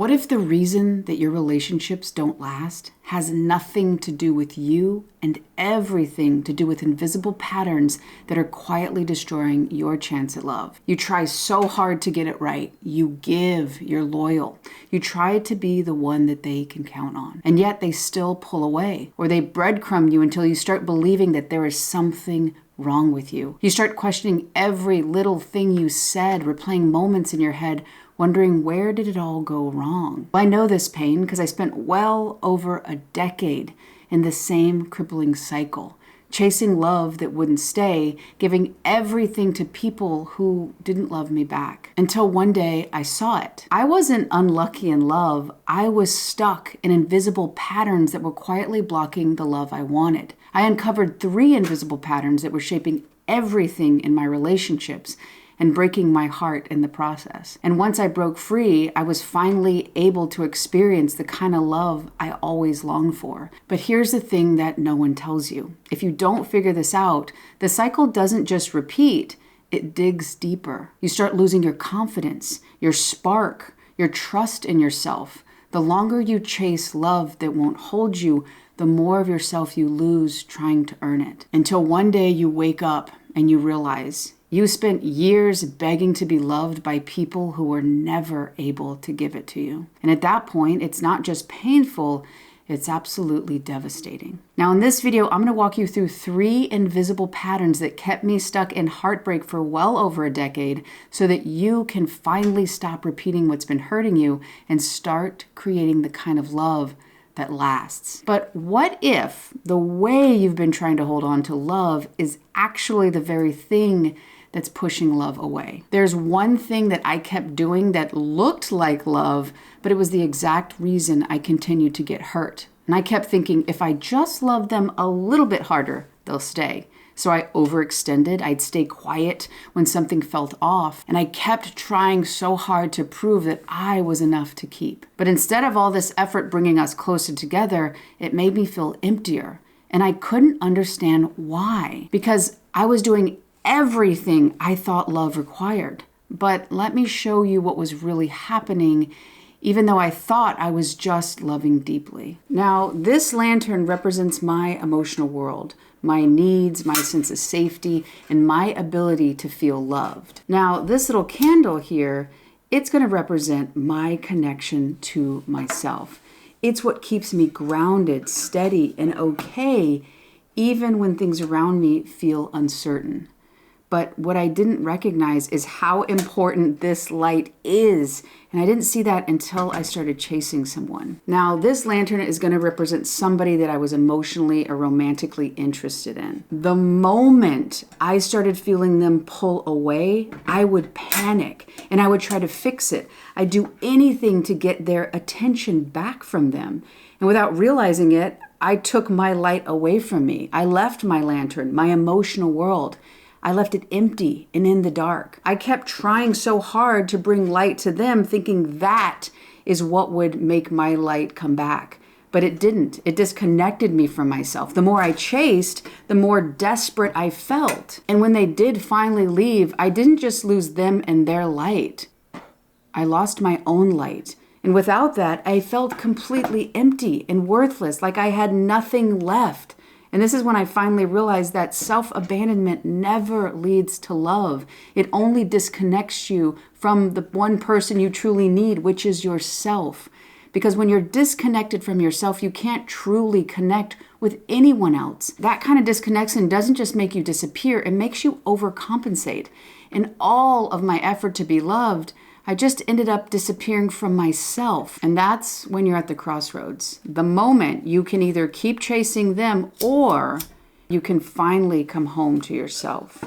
What if the reason that your relationships don't last has nothing to do with you and everything to do with invisible patterns that are quietly destroying your chance at love? You try so hard to get it right. You give, you're loyal. You try to be the one that they can count on. And yet they still pull away, or they breadcrumb you until you start believing that there is something wrong with you. You start questioning every little thing you said, replaying moments in your head, wondering where did it all go wrong? Well, I know this pain because I spent well over a decade in the same crippling cycle, chasing love that wouldn't stay, giving everything to people who didn't love me back. Until one day I saw it. I wasn't unlucky in love. I was stuck in invisible patterns that were quietly blocking the love I wanted. I uncovered 3 invisible patterns that were shaping everything in my relationships and breaking my heart in the process. And once I broke free, I was finally able to experience the kind of love I always longed for. But here's the thing that no one tells you. If you don't figure this out, the cycle doesn't just repeat, it digs deeper. You start losing your confidence, your spark, your trust in yourself. The longer you chase love that won't hold you, the more of yourself you lose trying to earn it. Until one day you wake up and you realize you spent years begging to be loved by people who were never able to give it to you. And at that point, it's not just painful, it's absolutely devastating. Now in this video, I'm gonna walk you through 3 invisible patterns that kept me stuck in heartbreak for well over a decade so that you can finally stop repeating what's been hurting you and start creating the kind of love that lasts. But what if the way you've been trying to hold on to love is actually the very thing that's pushing love away? There's one thing that I kept doing that looked like love, but it was the exact reason I continued to get hurt. And I kept thinking, if I just love them a little bit harder, they'll stay. So I overextended. I'd stay quiet when something felt off. And I kept trying so hard to prove that I was enough to keep. But instead of all this effort bringing us closer together, it made me feel emptier. And I couldn't understand why. Because I was doing everything I thought love required. But let me show you what was really happening, even though I thought I was just loving deeply. Now, this lantern represents my emotional world, my needs, my sense of safety, and my ability to feel loved. Now, this little candle here, it's going to represent my connection to myself. It's what keeps me grounded, steady, and okay, even when things around me feel uncertain. But what I didn't recognize is how important this light is. And I didn't see that until I started chasing someone. Now, this lantern is going to represent somebody that I was emotionally or romantically interested in. The moment I started feeling them pull away, I would panic and I would try to fix it. I'd do anything to get their attention back from them. And without realizing it, I took my light away from me. I left my lantern, my emotional world. I left it empty and in the dark. I kept trying so hard to bring light to them, thinking that is what would make my light come back. But it didn't. It disconnected me from myself. The more I chased, the more desperate I felt. And when they did finally leave, I didn't just lose them and their light. I lost my own light. And without that, I felt completely empty and worthless, like I had nothing left. And this is when I finally realized that self-abandonment never leads to love. It only disconnects you from the one person you truly need, which is yourself. Because when you're disconnected from yourself, you can't truly connect with anyone else. That kind of disconnection doesn't just make you disappear, it makes you overcompensate. In all of my effort to be loved, I just ended up disappearing from myself. And that's when you're at the crossroads. The moment you can either keep chasing them or you can finally come home to yourself.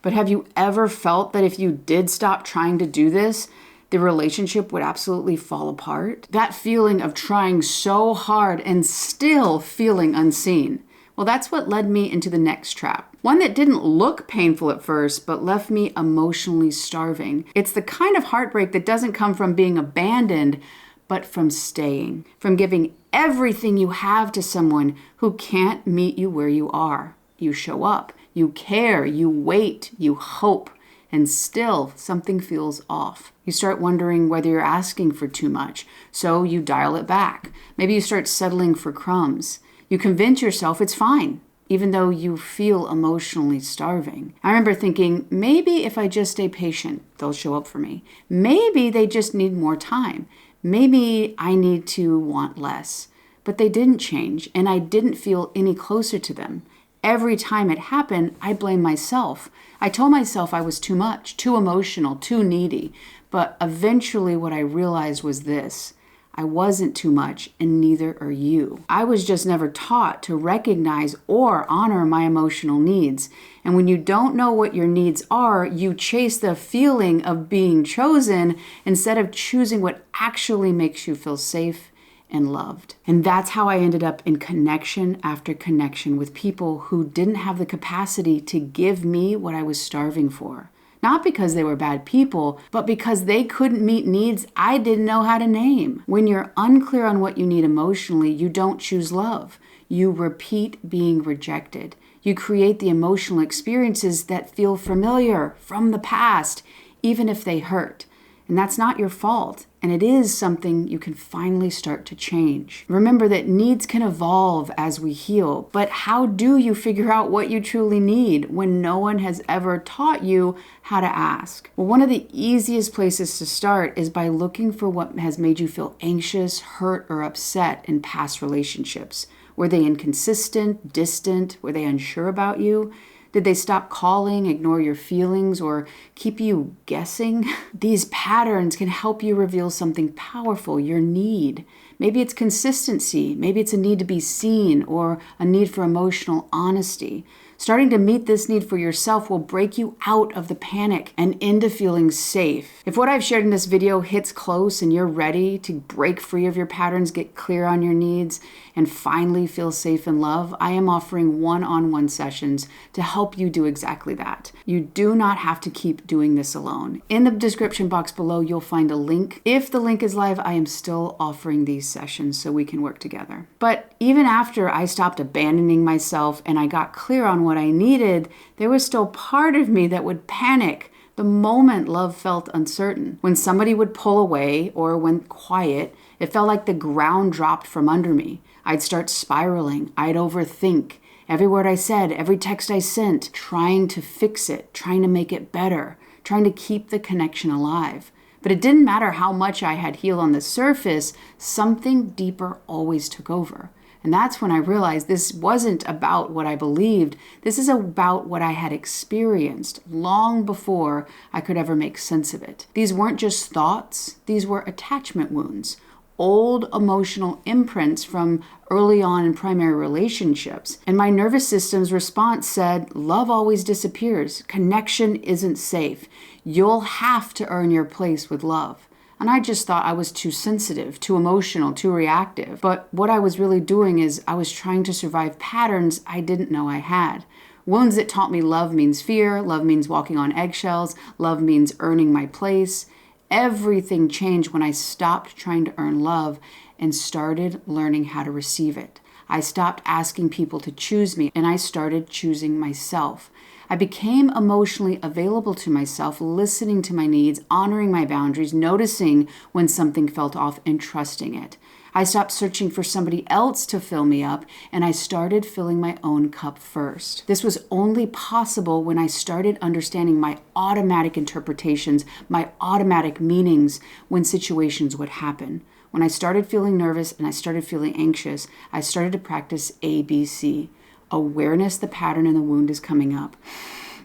But have you ever felt that if you did stop trying to do this, the relationship would absolutely fall apart? That feeling of trying so hard and still feeling unseen. Well, that's what led me into the next trap. One that didn't look painful at first, but left me emotionally starving. It's the kind of heartbreak that doesn't come from being abandoned, but from staying, from giving everything you have to someone who can't meet you where you are. You show up, you care, you wait, you hope, and still something feels off. You start wondering whether you're asking for too much, so you dial it back. Maybe you start settling for crumbs. You convince yourself it's fine, even though you feel emotionally starving. I remember thinking, maybe if I just stay patient, they'll show up for me. Maybe they just need more time. Maybe I need to want less. But they didn't change, and I didn't feel any closer to them. Every time it happened, I blamed myself. I told myself I was too much, too emotional, too needy. But eventually what I realized was this: I wasn't too much, and neither are you. I was just never taught to recognize or honor my emotional needs. And when you don't know what your needs are, you chase the feeling of being chosen instead of choosing what actually makes you feel safe and loved. And that's how I ended up in connection after connection with people who didn't have the capacity to give me what I was starving for. Not because they were bad people, but because they couldn't meet needs I didn't know how to name. When you're unclear on what you need emotionally, you don't choose love. You repeat being rejected. You create the emotional experiences that feel familiar from the past, even if they hurt. And that's not your fault. And it is something you can finally start to change. Remember that needs can evolve as we heal. But how do you figure out what you truly need when no one has ever taught you how to ask? Well, one of the easiest places to start is by looking for what has made you feel anxious, hurt, or upset in past relationships. Were they inconsistent, distant? Were they unsure about you? Did they stop calling, ignore your feelings, or keep you guessing? These patterns can help you reveal something powerful, your need. Maybe it's consistency. Maybe it's a need to be seen or a need for emotional honesty. Starting to meet this need for yourself will break you out of the panic and into feeling safe. If what I've shared in this video hits close and you're ready to break free of your patterns, get clear on your needs, and finally feel safe in love, I am offering one-on-one sessions to help you do exactly that. You do not have to keep doing this alone. In the description box below, you'll find a link. If the link is live, I am still offering these sessions so we can work together. But even after I stopped abandoning myself and I got clear on what I needed, there was still part of me that would panic the moment love felt uncertain. When somebody would pull away or went quiet, it felt like the ground dropped from under me. I'd start spiraling. I'd overthink every word I said, every text I sent, trying to fix it, trying to make it better, trying to keep the connection alive. But it didn't matter how much I had healed on the surface, something deeper always took over. And that's when I realized this wasn't about what I believed. This is about what I had experienced long before I could ever make sense of it. These weren't just thoughts. These were attachment wounds, old emotional imprints from early on in primary relationships. And my nervous system's response said, love always disappears. Connection isn't safe. You'll have to earn your place with love. And I just thought I was too sensitive, too emotional, too reactive. But what I was really doing is I was trying to survive patterns I didn't know I had. Wounds that taught me love means fear, love means walking on eggshells, love means earning my place. Everything changed when I stopped trying to earn love and started learning how to receive it. I stopped asking people to choose me and I started choosing myself. I became emotionally available to myself, listening to my needs, honoring my boundaries, noticing when something felt off, and trusting it. I stopped searching for somebody else to fill me up, and I started filling my own cup first. This was only possible when I started understanding my automatic interpretations, my automatic meanings when situations would happen. When I started feeling nervous and I started feeling anxious, I started to practice ABC. Awareness the pattern in the wound is coming up,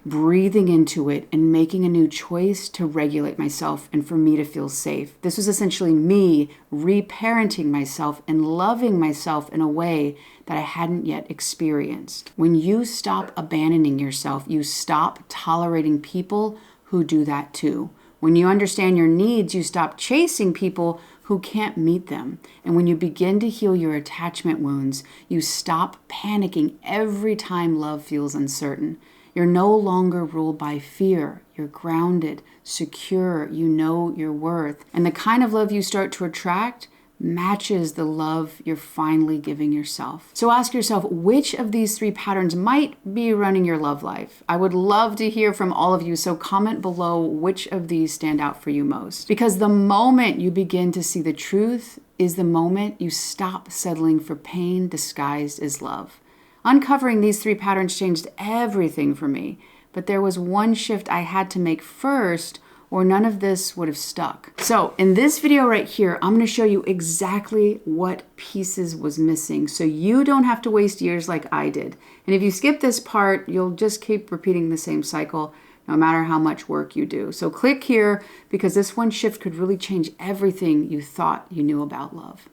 breathing into it and making a new choice to regulate myself and for me to feel safe. This was essentially me reparenting myself and loving myself in a way that I hadn't yet experienced. When you stop abandoning yourself, you stop tolerating people who do that too. When you understand your needs, you stop chasing people who can't meet them. And when you begin to heal your attachment wounds, you stop panicking every time love feels uncertain. You're no longer ruled by fear. You're grounded, secure, you know your worth. And the kind of love you start to attract matches the love you're finally giving yourself. So ask yourself, which of these 3 patterns might be running your love life? I would love to hear from all of you, so comment below which of these stand out for you most. Because the moment you begin to see the truth is the moment you stop settling for pain disguised as love. Uncovering these 3 patterns changed everything for me, but there was one shift I had to make first, or none of this would have stuck. So in this video right here, I'm gonna show you exactly what pieces was missing so you don't have to waste years like I did. And if you skip this part, you'll just keep repeating the same cycle no matter how much work you do. So click here because this one shift could really change everything you thought you knew about love.